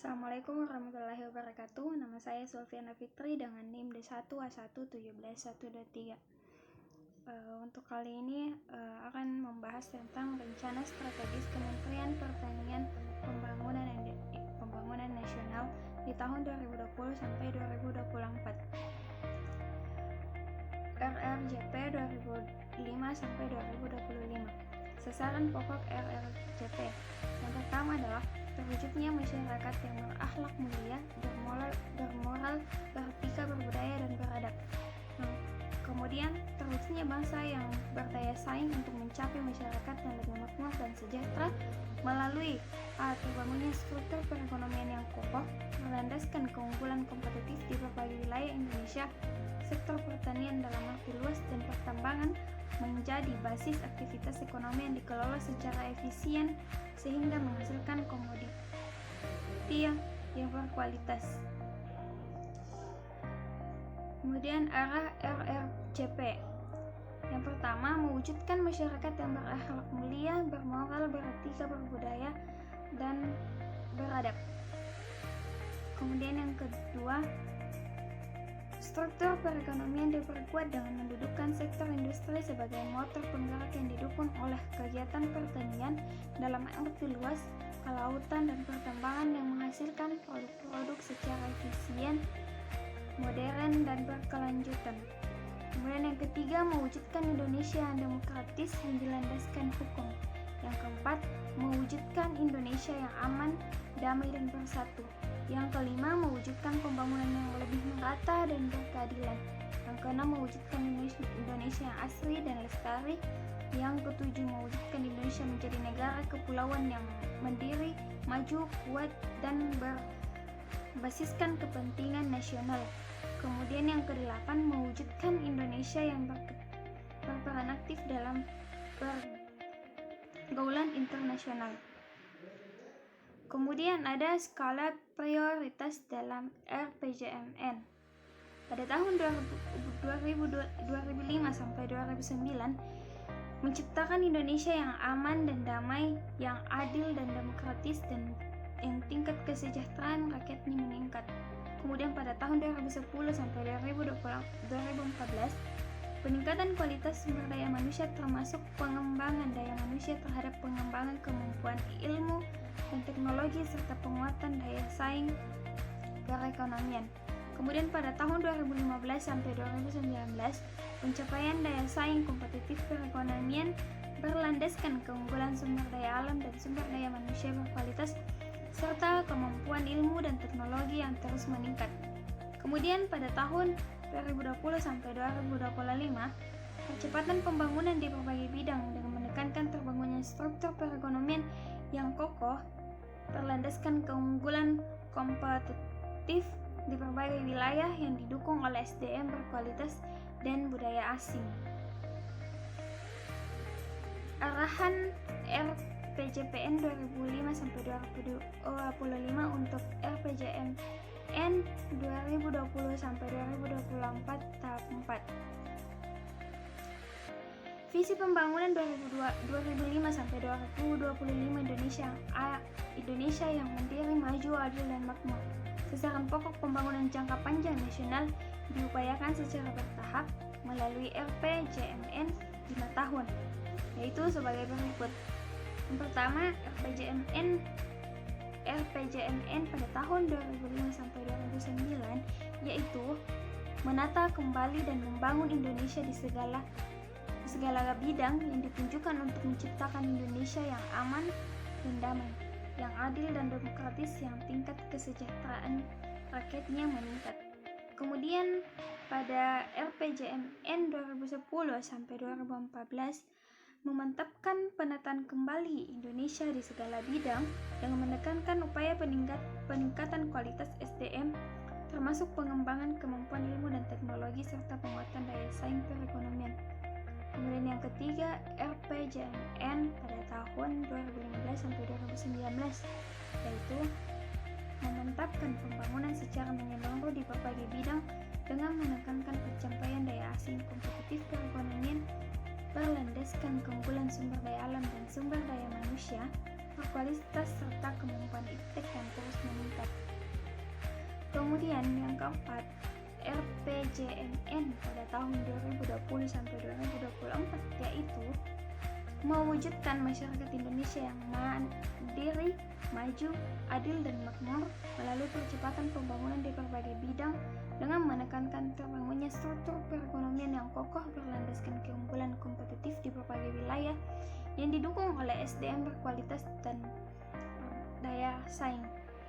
Assalamualaikum warahmatullahi wabarakatuh. Nama saya Sulfiana Fitri dengan NIM D1A1171123. Untuk kali ini akan membahas tentang rencana strategis Kementerian Pertanian Pembangunan Nasional di tahun 2020 sampai 2024. RRJP 2005 sampai 2025. Sasaran pokok RRJP yang pertama adalah terwujudnya masyarakat yang berakhlak mulia, bermoral, beretika, berbudaya, dan beradab. Kemudian, terwujudnya bangsa yang berdaya saing untuk mencapai masyarakat yang lebih makmur dan sejahtera melalui terbangunnya struktur perekonomian yang kokoh, melandaskan keunggulan kompetitif di berbagai wilayah Indonesia, sektor pertanian dalam arti luas dan pertambangan menjadi basis aktivitas ekonomi yang dikelola secara efisien sehingga menghasilkan komoditi yang berkualitas. Kemudian arah RRJP. Yang pertama, mewujudkan masyarakat yang berakhlak mulia, bermoral, beretika, berbudaya, dan beradab. Kemudian yang kedua, struktur perekonomian diperkuat dengan mendudukkan sektor industri sebagai motor penggerak yang didukung oleh kegiatan pertanian dalam arti luas, kelautan, dan pertambangan yang menghasilkan produk-produk secara efisien, modern, dan berkelanjutan. Kemudian yang ketiga, mewujudkan Indonesia yang demokratis yang dilandaskan hukum. Yang keempat, mewujudkan Indonesia yang aman, damai, dan bersatu. Yang kelima, mewujudkan pembangunan yang lebih merata dan berkeadilan. Yang keenam, mewujudkan Indonesia yang asri dan lestari. Yang ketujuh, mewujudkan Indonesia menjadi negara kepulauan yang mandiri, maju, kuat, dan berbasiskan kepentingan nasional. Kemudian yang kedelapan, mewujudkan Indonesia yang berperan aktif dalam pergaulan internasional. Kemudian ada skala prioritas dalam RPJMN. Pada tahun 2005 sampai 2009, menciptakan Indonesia yang aman dan damai, yang adil dan demokratis, dan yang tingkat kesejahteraan rakyatnya meningkat. Kemudian pada tahun 2010 sampai 2014, peningkatan kualitas sumber daya manusia termasuk pengembangan daya manusia terhadap pengembangan kemampuan ilmu dan teknologi serta penguatan daya saing perekonomian. Kemudian pada tahun 2015 sampai 2019, pencapaian daya saing kompetitif perekonomian berlandaskan keunggulan sumber daya alam dan sumber daya manusia berkualitas serta kemampuan ilmu dan teknologi yang terus meningkat. Kemudian pada tahun 2020 sampai 2025, percepatan pembangunan di berbagai bidang dengan menekankan terbangunnya struktur perekonomian yang kokoh, berlandaskan keunggulan kompetitif di berbagai wilayah yang didukung oleh SDM berkualitas dan budaya asing. Arahan RPJPN 2005 sampai 2025 untuk RPJMN 2020 sampai 2024 tahap 4. Visi pembangunan 2005 sampai 2025 Indonesia yang mandiri, maju, adil, dan makmur. Sasaran pokok pembangunan jangka panjang nasional diupayakan secara bertahap melalui RPJMN 5 tahun, yaitu sebagai berikut. Yang pertama, RPJMN pada tahun 2005 sampai 2009 yaitu menata kembali dan membangun Indonesia di segala bidang yang ditunjukkan untuk menciptakan Indonesia yang aman dan damai, yang adil dan demokratis, yang tingkat kesejahteraan rakyatnya meningkat. Kemudian pada RPJMN 2010 sampai 2014 memantapkan penataan kembali Indonesia di segala bidang dengan menekankan upaya peningkatan kualitas SDM termasuk pengembangan kemampuan ilmu dan teknologi serta penguatan daya saing perekonomian. Kemudian yang ketiga, RPJMN pada tahun 2015 sampai 2019 yaitu memantapkan pembangunan secara menyeluruh di berbagai bidang dengan menekankan pencapaian daya saing kompetitif perekonomian berlandaskan keunggulan sumber daya alam dan sumber daya manusia berkualitas serta kemampuan iptek yang terus meningkat. Kemudian yang keempat, RPJMN pada tahun 2020 sampai 2024, yaitu mewujudkan masyarakat Indonesia yang mandiri, maju, adil, dan makmur melalui percepatan pembangunan di berbagai bidang dengan menekankan terbangunnya struktur perekonomian yang kokoh berlandaskan keunggulan kompetitif di berbagai wilayah yang didukung oleh SDM berkualitas dan daya saing.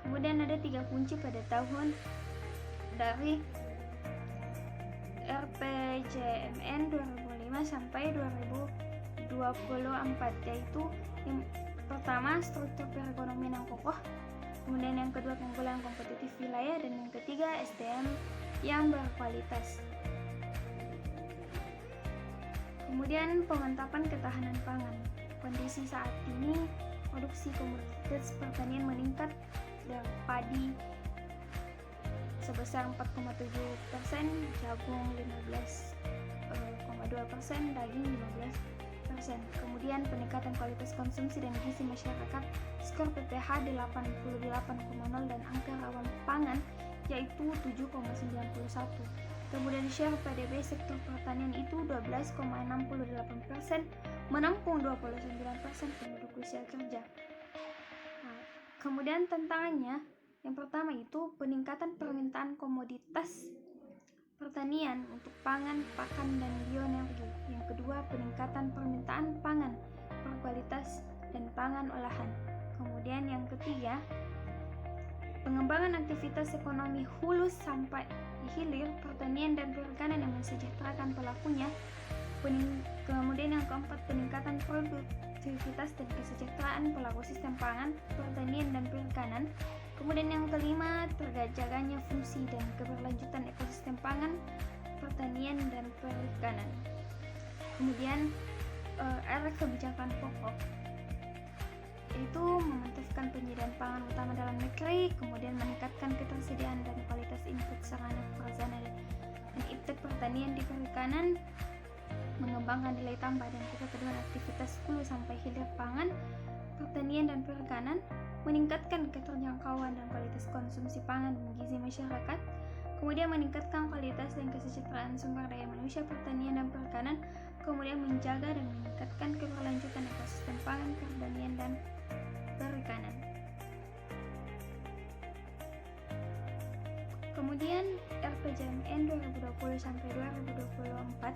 Kemudian ada 3 kunci pada tahun dari RPJMN 2005 sampai 2024, yaitu yang pertama struktur perekonomian yang kokoh, kemudian yang kedua keunggulan kompetitif wilayah, dan yang ketiga SDM yang berkualitas. Kemudian pemantapan ketahanan pangan. Kondisi saat ini produksi komoditas pertanian meningkat dari padi sebesar 4,7%, jagung 15,2%, daging 15%. Kemudian peningkatan kualitas konsumsi dan gizi masyarakat, skor PPH 88,0 dan angka rawan pangan yaitu 7,91. Kemudian share PDB sektor pertanian itu 12,68%, menampung 29% penduduk usia kerja. Kemudian tantangannya, yang pertama itu peningkatan permintaan komoditas pertanian untuk pangan, pakan, dan bioenergi. Yang kedua, peningkatan permintaan pangan berkualitas dan pangan olahan. Kemudian yang ketiga, pengembangan aktivitas ekonomi hulu sampai hilir pertanian dan perikanan yang mensejahterakan pelakunya. Kemudian yang keempat, peningkatan produktivitas dan kesejahteraan pelaku sistem pangan, pertanian, dan perikanan. Kemudian yang kelima, terjaganya fungsi dan keberlanjutan ekosistem pangan, pertanian, dan perikanan. Kemudian arah kebijakan pokok yaitu memantapkan penyediaan pangan utama dalam negeri, kemudian meningkatkan ketersediaan dan kualitas input sarana prasarana dan iptek pertanian di perikanan, mengembangkan nilai tambah dan ketersediaan aktivitas hulu sampai hilir pangan, pertanian, dan perikanan, meningkatkan keterjangkauan dan kualitas konsumsi pangan dan gizi masyarakat, kemudian meningkatkan kualitas dan kesejahteraan sumber daya manusia pertanian dan perikanan, kemudian menjaga dan meningkatkan keberlanjutan ekosistem pangan, pertanian, dan perikanan. Kemudian RPJMN 2020 sampai 2024,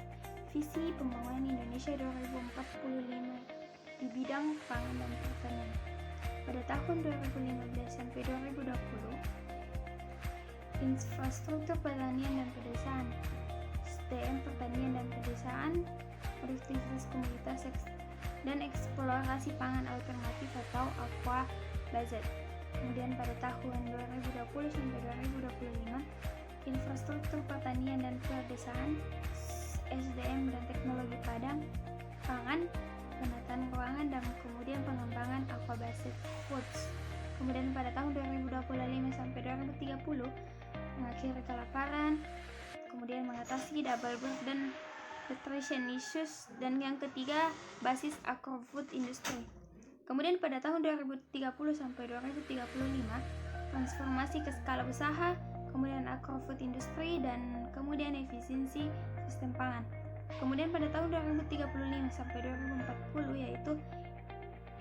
visi pembangunan Indonesia 2045 di bidang pangan dan pertanian. Pada tahun 2015 sampai 2020, infrastruktur pertanian dan pedesaan, SDM pertanian dan pedesaan, produktivitas komoditas dan eksplorasi pangan alternatif atau aqua bazar. Kemudian pada tahun 2020 sampai 2025, infrastruktur pertanian dan pedesaan, SDM dan teknologi padang, pangan, penataan ruangan, dan kemudian pengembangan aquabased foods. Kemudian pada tahun 2025 sampai 2030, mengakhiri kelaparan, kemudian mengatasi double burden nutrition issues, dan yang ketiga basis agrofood industry. Kemudian pada tahun 2030 sampai 2035, transformasi ke skala usaha, kemudian agrofood industry, dan kemudian efisiensi sistem pangan. Kemudian pada tahun 2035 sampai 2040 yaitu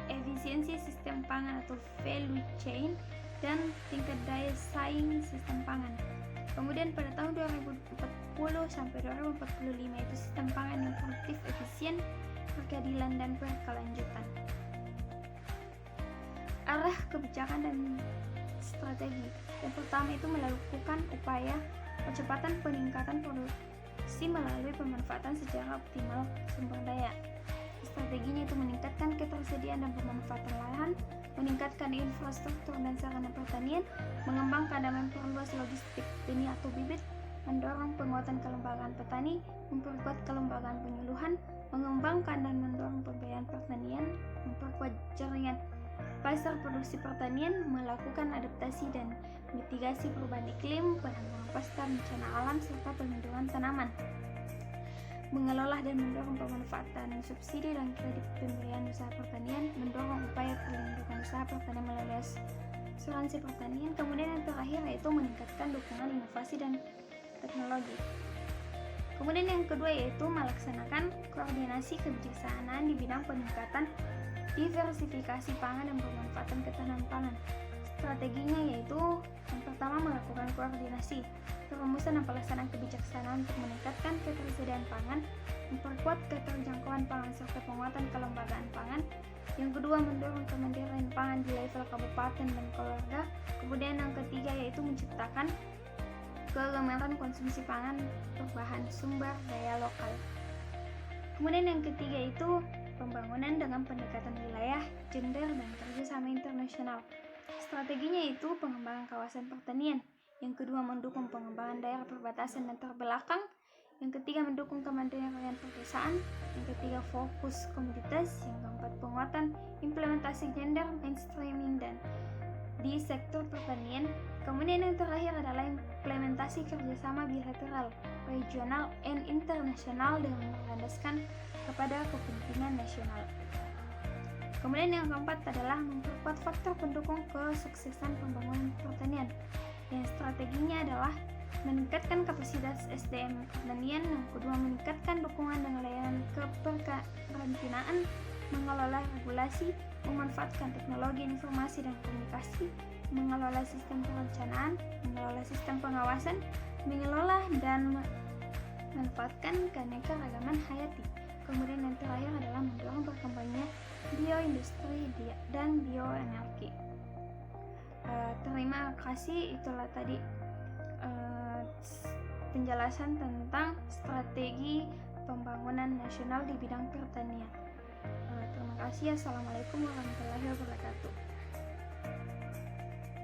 efisiensi sistem pangan atau value chain dan tingkat daya saing sistem pangan. Kemudian pada tahun 2040 sampai 2045 itu sistem pangan yang produktif, efisien, berkeadilan, dan berkelanjutan. Arah kebijakan dan strategi. Yang pertama itu melakukan upaya percepatan peningkatan produksi melalui pemanfaatan secara optimal sumber daya. Strateginya itu meningkatkan ketersediaan dan pemanfaatan lahan, meningkatkan infrastruktur dan sarana pertanian, mengembangkan dan memperluas logistik benih atau bibit, mendorong penguatan kelembagaan petani, memperkuat kelembagaan penyuluhan, mengembangkan dan mendorong pembiayaan pertanian, memperkuat jaringan pasar produksi pertanian, melakukan adaptasi dan mitigasi perubahan iklim, penanggulangan pasca bencana alam, serta perlindungan tanaman, mengelola dan mendorong pemanfaatan subsidi dan kredit pembiayaan usaha pertanian, mendorong upaya perlindungan usaha pertanian melalui asuransi pertanian. Kemudian yang terakhir yaitu meningkatkan dukungan inovasi dan teknologi. Kemudian yang kedua yaitu melaksanakan koordinasi kebijaksanaan di bidang peningkatan diversifikasi pangan dan pemanfaatan ketahanan pangan. Strateginya yaitu yang pertama melakukan koordinasi, perumusan dan pelaksanaan kebijaksanaan untuk meningkatkan ketersediaan pangan, memperkuat keterjangkauan pangan serta penguatan kelembagaan pangan. Yang kedua mendorong kemandirian pangan di level kabupaten dan keluarga. Kemudian yang ketiga yaitu menciptakan kelembagaan konsumsi pangan berbahan sumber daya lokal. Kemudian yang ketiga itu pembangunan dengan pendekatan wilayah, gender, dan kerjasama internasional. Strateginya itu pengembangan kawasan pertanian. Yang kedua mendukung pengembangan daerah perbatasan dan terbelakang. Yang ketiga mendukung kemandirian pedesaan. Yang ketiga fokus komoditas. Yang keempat penguatan implementasi gender mainstreaming dan di sektor pertanian. Kemudian yang terakhir adalah implementasi kerjasama bilateral, regional, dan internasional dengan berlandaskan kepada kepentingan nasional. Kemudian yang keempat adalah memperkuat faktor pendukung kesuksesan pembangunan pertanian. Yang strateginya adalah meningkatkan kapasitas SDM pertanian. Yang kedua meningkatkan dukungan dengan layanan kekarantinaan, mengelola regulasi, memanfaatkan teknologi informasi dan komunikasi, mengelola sistem perencanaan, mengelola sistem pengawasan, mengelola dan memanfaatkan keanekaragaman hayati. Kemudian yang terakhir adalah mendorong berkembangnya bioindustri dan bioenergi. Terima kasih, itulah tadi penjelasan tentang strategi pembangunan nasional di bidang pertanian. Terima kasih. Assalamualaikum warahmatullahi wabarakatuh.